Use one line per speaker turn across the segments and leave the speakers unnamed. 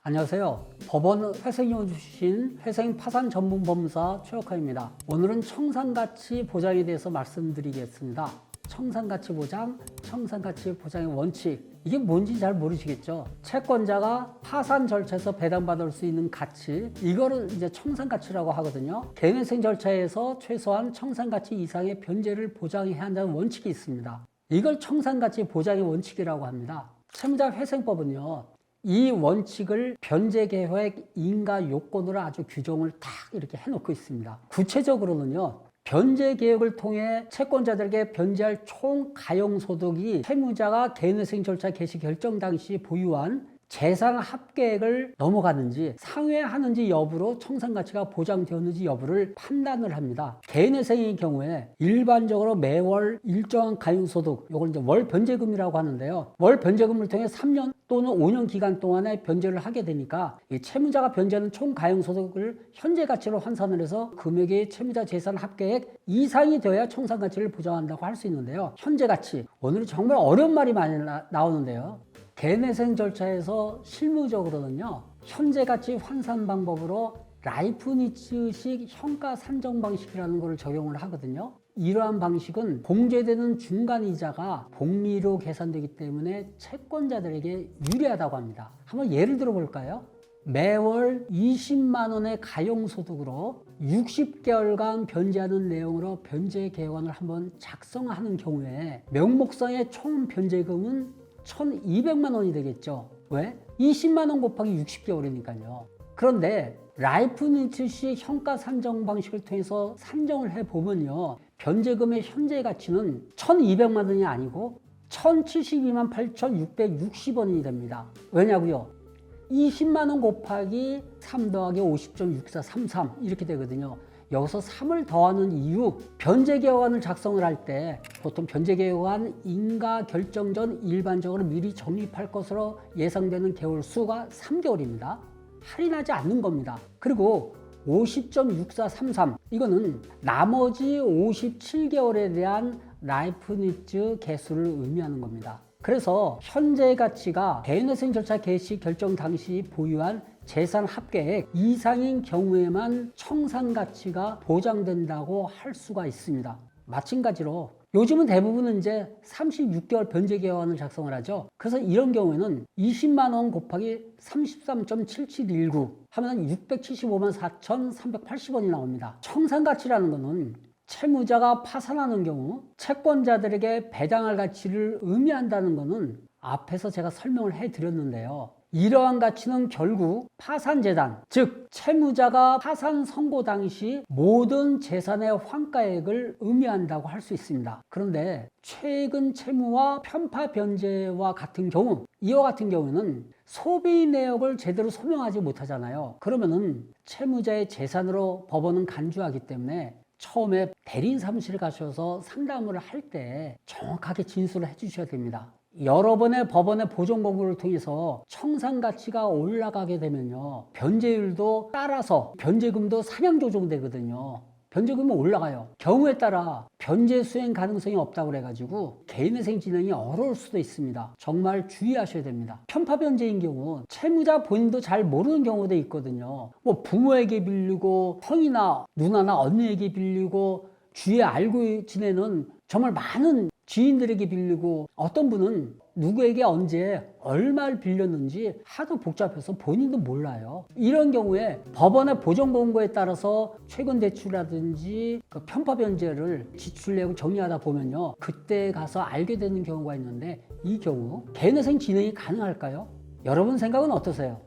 안녕하세요. 법원 회생이원 출신 회생 파산 전문 법무사 최혁화입니다. 오늘은 청산가치 보장에 대해서 말씀드리겠습니다. 청산가치 보장, 청산가치 보장의 원칙. 이게 뭔지 잘 모르시겠죠? 채권자가 파산 절차에서 배당받을 수 있는 가치, 이거를 이제 청산가치라고 하거든요. 개인회생 절차에서 최소한 청산가치 이상의 변제를 보장해야 한다는 원칙이 있습니다. 이걸 청산가치 보장의 원칙이라고 합니다. 채무자 회생법은요, 이 원칙을 변제계획 인가 요건으로 아주 규정을 딱 이렇게 해놓고 있습니다. 구체적으로는요, 변제계획을 통해 채권자들에게 변제할 총 가용소득이 채무자가 개인회생 절차 개시 결정 당시 보유한 재산 합계액을 넘어가는지 상회하는지 여부로 청산가치가 보장되었는지 여부를 판단을 합니다. 개인회생의 경우에 일반적으로 매월 일정한 가용소득, 이걸 이제 월 변제금이라고 하는데요. 월 변제금을 통해 3년 또는 5년 기간 동안에 변제를 하게 되니까 이 채무자가 변제하는 총 가용소득을 현재 가치로 환산을 해서 금액이 채무자 재산 합계액 이상이 되어야 청산가치를 보장한다고 할 수 있는데요. 현재 가치, 오늘은 정말 어려운 말이 많이 나오는데요. 개인회생 절차에서 실무적으로는요, 현재 가치 환산 방법으로 라이프니츠식 현가 산정 방식이라는 것을 적용을 하거든요. 이러한 방식은 공제되는 중간이자가 복리로 계산되기 때문에 채권자들에게 유리하다고 합니다. 한번 예를 들어 볼까요? 매월 20만 원의 가용소득으로 60개월간 변제하는 내용으로 변제계획안을 한번 작성하는 경우에 명목상의 총 변제금은 1,200만 원이 되겠죠. 왜? 20만 원 곱하기 60개월이니까요. 그런데 라이프니츠식 현가 산정 방식을 통해서 산정을 해보면요, 변제금의 현재 가치는 1,200만 원이 아니고 1,072만 8,660원이 됩니다. 왜냐고요? 20만 원 곱하기 3 더하기 50.6433 이렇게 되거든요. 여기서 3을 더하는 이유, 변제계획안을 작성을 할 때 보통 변제계획안 인가 결정 전 일반적으로 미리 적립할 것으로 예상되는 개월 수가 3개월입니다. 할인하지 않는 겁니다. 그리고 50.6433 이거는 나머지 57개월에 대한 라이프니츠 개수를 의미하는 겁니다. 그래서 현재 가치가 개인회생 절차 개시 결정 당시 보유한 재산 합계액 이상인 경우에만 청산가치가 보장된다고 할 수가 있습니다. 마찬가지로 요즘은 대부분은 이제 36개월 변제계획안을 작성을 하죠. 그래서 이런 경우에는 20만 원 곱하기 33.7719 하면 675만 4,380원이 나옵니다. 청산가치라는 것은 채무자가 파산하는 경우 채권자들에게 배당할 가치를 의미한다는 것은 앞에서 제가 설명을 해드렸는데요. 이러한 가치는 결국 파산재단, 즉 채무자가 파산 선고 당시 모든 재산의 환가액을 의미한다고 할 수 있습니다. 그런데 최근 채무와 편파 변제와 같은 경우, 이와 같은 경우는 소비 내역을 제대로 소명하지 못하잖아요. 그러면은 채무자의 재산으로 법원은 간주하기 때문에 처음에 대리인 사무실에 가셔서 상담을 할 때 정확하게 진술을 해주셔야 됩니다. 여러 번의 법원의 보존 공고를 통해서 청산가치가 올라가게 되면요, 변제율도 따라서 변제금도 상향 조정되거든요. 변제금이 올라가요. 경우에 따라 변제 수행 가능성이 없다고 그래가지고 개인회생 진행이 어려울 수도 있습니다. 정말 주의하셔야 됩니다. 편파 변제인 경우 채무자 본인도 잘 모르는 경우도 있거든요. 뭐 부모에게 빌리고 형이나 누나나 언니에게 빌리고 주위에 알고 지내는 정말 많은 지인들에게 빌리고 어떤 분은 누구에게 언제 얼마를 빌렸는지 하도 복잡해서 본인도 몰라요. 이런 경우에 법원의 보존 공고에 따라서 최근 대출이라든지 그 편파 변제를 지출 내역을 정리하다 보면요, 그때 가서 알게 되는 경우가 있는데 이 경우 개인회생 진행이 가능할까요? 여러분 생각은 어떠세요?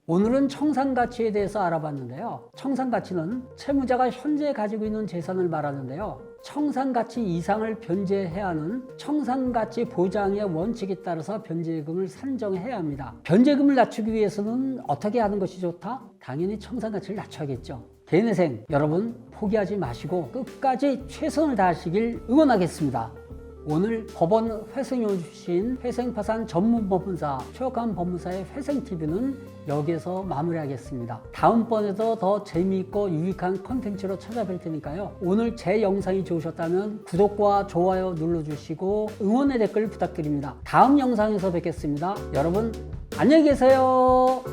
오늘은 청산가치에 대해서 알아봤는데요. 청산가치는 채무자가 현재 가지고 있는 재산을 말하는데요. 청산가치 이상을 변제해야 하는 청산가치 보장의 원칙에 따라서 변제금을 산정해야 합니다. 변제금을 낮추기 위해서는 어떻게 하는 것이 좋다? 당연히 청산가치를 낮춰야겠죠. 개인회생 여러분 포기하지 마시고 끝까지 최선을 다하시길 응원하겠습니다. 오늘 법원 회생이원 출신 회생파산 전문법무사 최혁화 법무사의 회생TV는 여기에서 마무리하겠습니다. 다음번에도 더 재미있고 유익한 콘텐츠로 찾아뵐 테니까요. 오늘 제 영상이 좋으셨다면 구독과 좋아요 눌러주시고 응원의 댓글 부탁드립니다. 다음 영상에서 뵙겠습니다. 여러분 안녕히 계세요.